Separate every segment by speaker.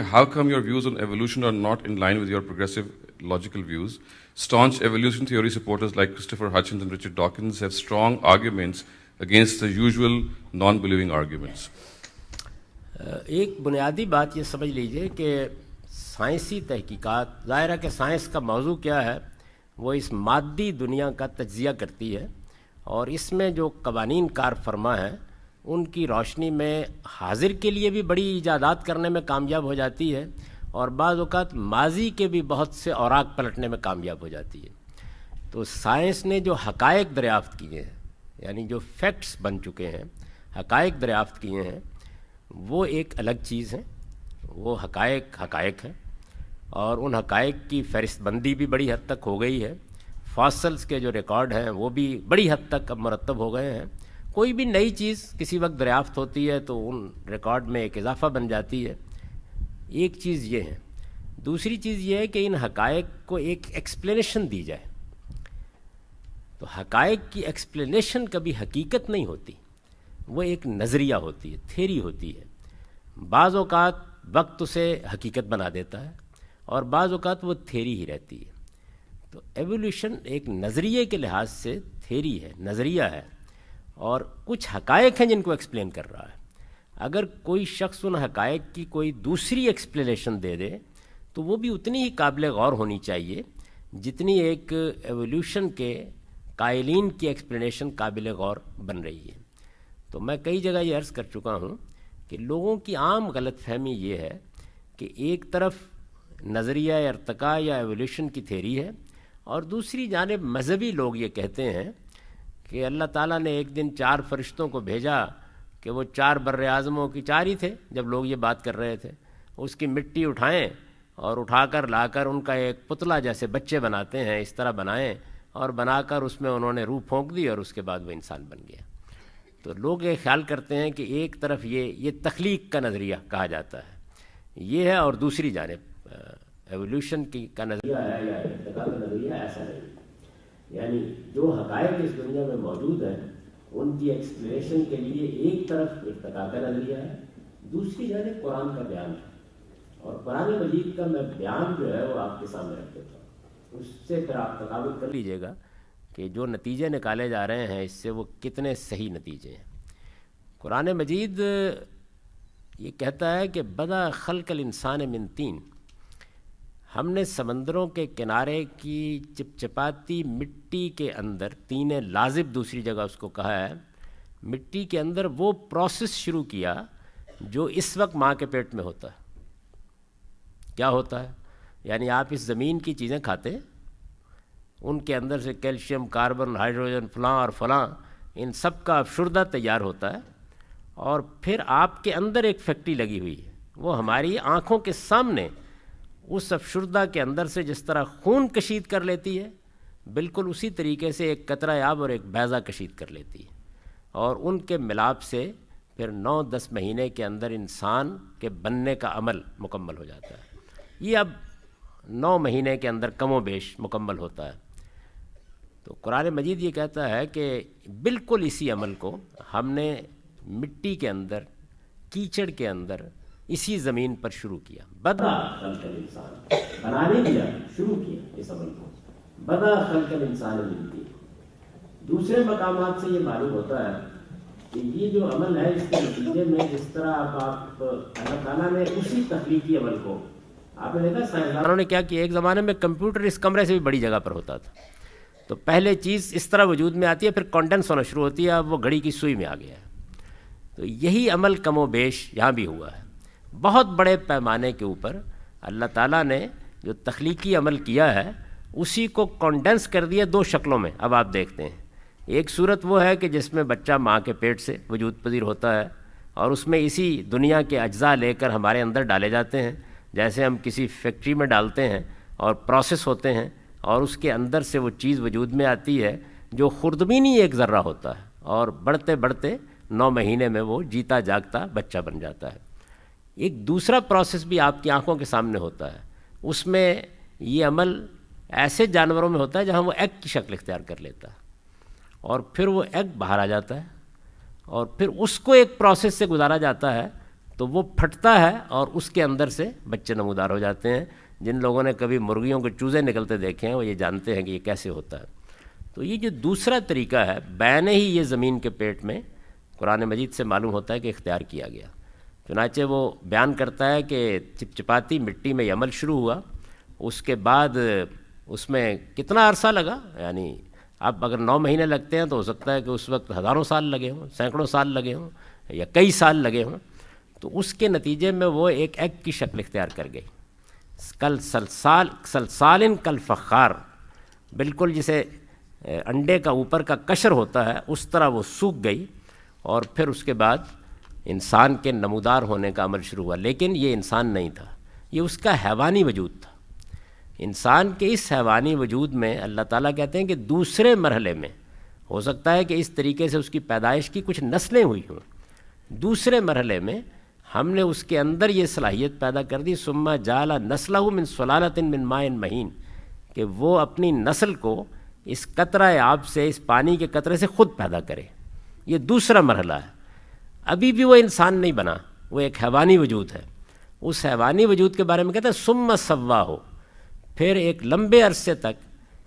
Speaker 1: How come your views on evolution are not in line with your progressive logical views? Staunch evolution theory supporters like Christopher Hitchens and Richard Dawkins have strong arguments against the usual non-believing arguments.
Speaker 2: ایک بنیادی بات یہ سمجھ لیجئے کہ سائنسی تحقیقات، ظاہر ہے کہ سائنس کا موضوع کیا ہے، وہ اس مادی دنیا کا تجزیہ کرتی ہے، اور اس میں جو قوانین کار فرما ہیں ان کی روشنی میں حاضر کے لیے بھی بڑی ایجادات کرنے میں کامیاب ہو جاتی ہے، اور بعض اوقات ماضی کے بھی بہت سے اوراق پلٹنے میں کامیاب ہو جاتی ہے۔ تو سائنس نے جو حقائق دریافت کیے ہیں، یعنی جو فیکٹس بن چکے ہیں، حقائق دریافت کیے ہیں، وہ ایک الگ چیز ہے، وہ حقائق ہیں، اور ان حقائق کی فہرست بندی بھی بڑی حد تک ہو گئی ہے۔ فاسلز کے جو ریکارڈ ہیں وہ بھی بڑی حد تک اب مرتب ہو گئے ہیں۔ کوئی بھی نئی چیز کسی وقت دریافت ہوتی ہے تو ان ریکارڈ میں ایک اضافہ بن جاتی ہے۔ ایک چیز یہ ہے۔ دوسری چیز یہ ہے کہ ان حقائق کو ایک ایکسپلینیشن دی جائے۔ تو حقائق کی ایکسپلینیشن کبھی حقیقت نہیں ہوتی، وہ ایک نظریہ ہوتی ہے، تھیری ہوتی ہے۔ بعض اوقات وقت اسے حقیقت بنا دیتا ہے، اور بعض اوقات وہ تھیری ہی رہتی ہے۔ تو ایوولوشن ایک نظریے کے لحاظ سے تھیری ہے، نظریہ ہے، اور کچھ حقائق ہیں جن کو ایکسپلین کر رہا ہے۔ اگر کوئی شخص ان حقائق کی کوئی دوسری ایکسپلینیشن دے دے تو وہ بھی اتنی ہی قابل غور ہونی چاہیے جتنی ایک ایوولوشن کے قائلین کی ایکسپلینیشن قابل غور بن رہی ہے۔ تو میں کئی جگہ یہ عرض کر چکا ہوں کہ لوگوں کی عام غلط فہمی یہ ہے کہ ایک طرف نظریہ ارتقاء یا ایوولوشن کی تھیری ہے، اور دوسری جانب مذہبی لوگ یہ کہتے ہیں کہ اللہ تعالیٰ نے ایک دن 4 فرشتوں کو بھیجا کہ وہ 4 بر اعظموں کی 4 ہی تھے جب لوگ یہ بات کر رہے تھے، اس کی مٹی اٹھائیں اور اٹھا کر لا کر ان کا ایک پتلا جیسے بچے بناتے ہیں اس طرح بنائیں، اور بنا کر اس میں انہوں نے روح پھونک دی اور اس کے بعد وہ انسان بن گیا۔ تو لوگ یہ خیال کرتے ہیں کہ ایک طرف یہ تخلیق کا نظریہ کہا جاتا ہے، یہ ہے، اور دوسری جانب ایوولوشن کا نظریہ ہے یا ارتقاء کا نظریہ ایسا نہیں۔ یعنی جو حقائق اس دنیا میں موجود ہیں ان کی ایکسپلینیشن کے لیے ایک طرف ارتقاء کا نظریہ ہے، دوسری جانب قرآن کا بیان ہے، اور قرآن مجید کا میں بیان جو ہے وہ آپ کے سامنے رکھ دیتا ہوں، اس سے پھر آپ تقابل کر لیجئے گا کہ جو نتیجے نکالے جا رہے ہیں اس سے وہ کتنے صحیح نتیجے ہیں۔ قرآن مجید یہ کہتا ہے کہ بدا خلق الانسان من طین، ہم نے سمندروں کے کنارے کی چپچپاتی مٹی کے اندر، طین لازب دوسری جگہ اس کو کہا ہے، مٹی کے اندر وہ پروسیس شروع کیا جو اس وقت ماں کے پیٹ میں ہوتا ہے۔ کیا ہوتا ہے؟ یعنی آپ اس زمین کی چیزیں کھاتے، ان کے اندر سے کیلشیم، کاربن، ہائیڈروجن، فلاں اور فلاں، ان سب کا افشردہ تیار ہوتا ہے، اور پھر آپ کے اندر ایک فیکٹری لگی ہوئی ہے، وہ ہماری آنکھوں کے سامنے اس افشردہ کے اندر سے جس طرح خون کشید کر لیتی ہے، بالکل اسی طریقے سے ایک قطرہ آب اور ایک بیضہ کشید کر لیتی ہے، اور ان کے ملاپ سے پھر 9-10 مہینے کے اندر انسان کے بننے کا عمل مکمل ہو جاتا ہے۔ یہ اب 9 مہینے کے اندر کم و بیش مکمل ہوتا ہے۔ تو قرآن مجید یہ کہتا ہے کہ بالکل اسی عمل کو ہم نے مٹی کے اندر، کیچڑ کے اندر، اسی زمین پر شروع کیا۔ بدا خلق الانسان، بنانے دیا، شروع کیا اس عمل کو، بدا خلق الانسان من طین۔ دوسرے مقامات سے یہ معلوم ہوتا ہے کہ یہ جو عمل ہے اس کے نتیجے میں جس طرح اب آپ اللہ تعالیٰ نے اسی تخلیقی عمل کو، آپ نے دیکھا سائنسدانوں نے کیا کہ ایک زمانے میں کمپیوٹر اس کمرے سے بھی بڑی جگہ پر ہوتا تھا، تو پہلے چیز اس طرح وجود میں آتی ہے، پھر کانڈنس ہونا شروع ہوتی ہے، اب وہ گھڑی کی سوئی میں آ گیا ہے۔ تو یہی عمل کم و بیش یہاں بھی ہوا ہے۔ بہت بڑے پیمانے کے اوپر اللہ تعالیٰ نے جو تخلیقی عمل کیا ہے اسی کو کانڈنس کر دیا 2 شکلوں میں۔ اب آپ دیکھتے ہیں، ایک صورت وہ ہے کہ جس میں بچہ ماں کے پیٹ سے وجود پذیر ہوتا ہے، اور اس میں اسی دنیا کے اجزاء لے کر ہمارے اندر ڈالے جاتے ہیں، جیسے ہم کسی فیکٹری میں ڈالتے ہیں اور پروسیس ہوتے ہیں، اور اس کے اندر سے وہ چیز وجود میں آتی ہے جو خردبینی ایک ذرہ ہوتا ہے، اور بڑھتے بڑھتے 9 مہینے میں وہ جیتا جاگتا بچہ بن جاتا ہے۔ ایک دوسرا پروسیس بھی آپ کی آنکھوں کے سامنے ہوتا ہے، اس میں یہ عمل ایسے جانوروں میں ہوتا ہے جہاں وہ ایگ کی شکل اختیار کر لیتا ہے، اور پھر وہ ایگ باہر آ جاتا ہے، اور پھر اس کو ایک پروسیس سے گزارا جاتا ہے تو وہ پھٹتا ہے اور اس کے اندر سے بچے نمودار ہو جاتے ہیں. جن لوگوں نے کبھی مرغیوں کے چوزے نکلتے دیکھے ہیں وہ یہ جانتے ہیں کہ یہ کیسے ہوتا ہے. تو یہ جو دوسرا طریقہ ہے بینے ہی یہ زمین کے پیٹ میں قرآن مجید سے معلوم ہوتا ہے کہ اختیار کیا گیا. چنانچہ وہ بیان کرتا ہے کہ چپچپاتی مٹی میں یہ عمل شروع ہوا, اس کے بعد اس میں کتنا عرصہ لگا, یعنی اب اگر 9 مہینے لگتے ہیں تو ہو سکتا ہے کہ اس وقت ہزاروں سال لگے ہوں, سینکڑوں سال لگے ہوں یا کئی سال لگے ہوں. تو اس کے نتیجے میں وہ ایک ایگ کی شکل اختیار کر گئی, کل سلسال کل فخار, بالکل جسے انڈے کا اوپر کا قشر ہوتا ہے اس طرح وہ سوکھ گئی, اور پھر اس کے بعد انسان کے نمودار ہونے کا عمل شروع ہوا. لیکن یہ انسان نہیں تھا, یہ اس کا حیوانی وجود تھا. انسان کے اس حیوانی وجود میں اللہ تعالیٰ کہتے ہیں کہ دوسرے مرحلے میں ہو سکتا ہے کہ اس طریقے سے اس کی پیدائش کی کچھ نسلیں ہوئی ہوں, دوسرے مرحلے میں ہم نے اس کے اندر یہ صلاحیت پیدا کر دی, ثم جعل نسلہ من سلالۃ من ماء مہین, کہ وہ اپنی نسل کو اس قطرہ آب سے, اس پانی کے قطرے سے خود پیدا کرے. یہ دوسرا مرحلہ ہے. ابھی بھی وہ انسان نہیں بنا, وہ ایک حیوانی وجود ہے. اس حیوانی وجود کے بارے میں کہتے ہیں ثم سواہ, پھر ایک لمبے عرصے تک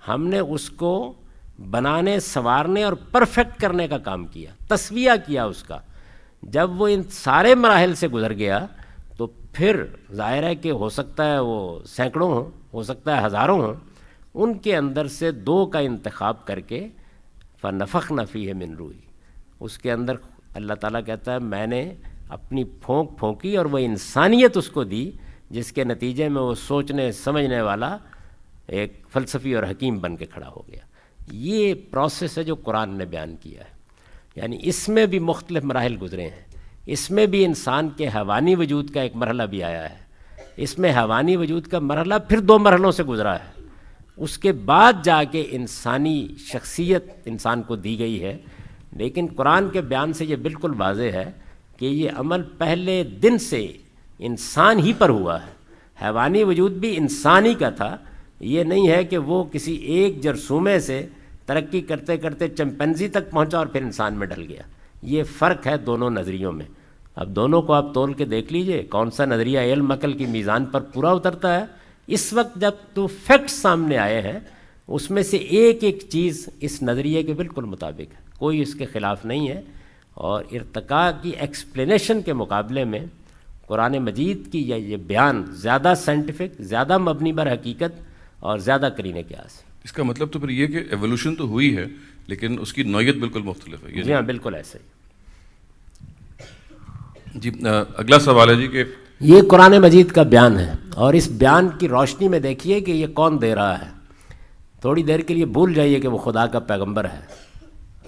Speaker 2: ہم نے اس کو بنانے, سنوارنے اور پرفیکٹ کرنے کا کام کیا, تسویہ کیا اس کا. جب وہ ان سارے مراحل سے گزر گیا تو پھر ظاہر ہے کہ ہو سکتا ہے وہ سینکڑوں ہوں, ہو سکتا ہے ہزاروں ہوں, ان کے اندر سے 2 کا انتخاب کر کے فنفخنا فیہ من روحی, اس کے اندر اللہ تعالیٰ کہتا ہے میں نے اپنی پھونک پھونکی اور وہ انسانیت اس کو دی, جس کے نتیجے میں وہ سوچنے سمجھنے والا ایک فلسفی اور حکیم بن کے کھڑا ہو گیا. یہ پروسیس ہے جو قرآن نے بیان کیا ہے. یعنی اس میں بھی مختلف مراحل گزرے ہیں, اس میں بھی انسان کے حیوانی وجود کا ایک مرحلہ بھی آیا ہے, اس میں حیوانی وجود کا مرحلہ پھر 2 مرحلوں سے گزرا ہے, اس کے بعد جا کے انسانی شخصیت انسان کو دی گئی ہے. لیکن قرآن کے بیان سے یہ بالکل واضح ہے کہ یہ عمل پہلے دن سے انسان ہی پر ہوا ہے. حیوانی وجود بھی انسانی کا تھا, یہ نہیں ہے کہ وہ کسی ایک جرثومے سے ترقی کرتے کرتے چمپینزی تک پہنچا اور پھر انسان میں ڈل گیا. یہ فرق ہے دونوں نظریوں میں. اب دونوں کو آپ تول کے دیکھ لیجئے کون سا نظریہ علم عقل کی میزان پر پورا اترتا ہے. اس وقت جب تو فیکٹس سامنے آئے ہیں اس میں سے ایک ایک چیز اس نظریے کے بالکل مطابق ہے, کوئی اس کے خلاف نہیں ہے. اور ارتقاء کی ایکسپلینیشن کے مقابلے میں قرآن مجید کی یہ بیان زیادہ سائنٹیفک, زیادہ مبنی بر حقیقت اور زیادہ قرینہ قیاس ہے.
Speaker 1: اس کا مطلب تو پھر یہ کہ ایوولوشن تو ہوئی ہے لیکن اس کی نوعیت بالکل مختلف ہے.
Speaker 2: جی ہاں بالکل ایسا ہی.
Speaker 1: جی اگلا سوال ہے جی کہ
Speaker 2: یہ قرآن مجید کا بیان ہے, اور اس بیان کی روشنی میں دیکھیے کہ یہ کون دے رہا ہے. تھوڑی دیر کے لیے بھول جائیے کہ وہ خدا کا پیغمبر ہے,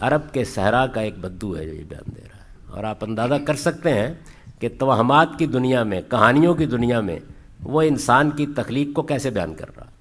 Speaker 2: عرب کے صحرا کا ایک بدو ہے جو یہ بیان دے رہا ہے. اور آپ اندازہ کر سکتے ہیں کہ توہمات کی دنیا میں, کہانیوں کی دنیا میں وہ انسان کی تخلیق کو کیسے بیان کر رہا ہے.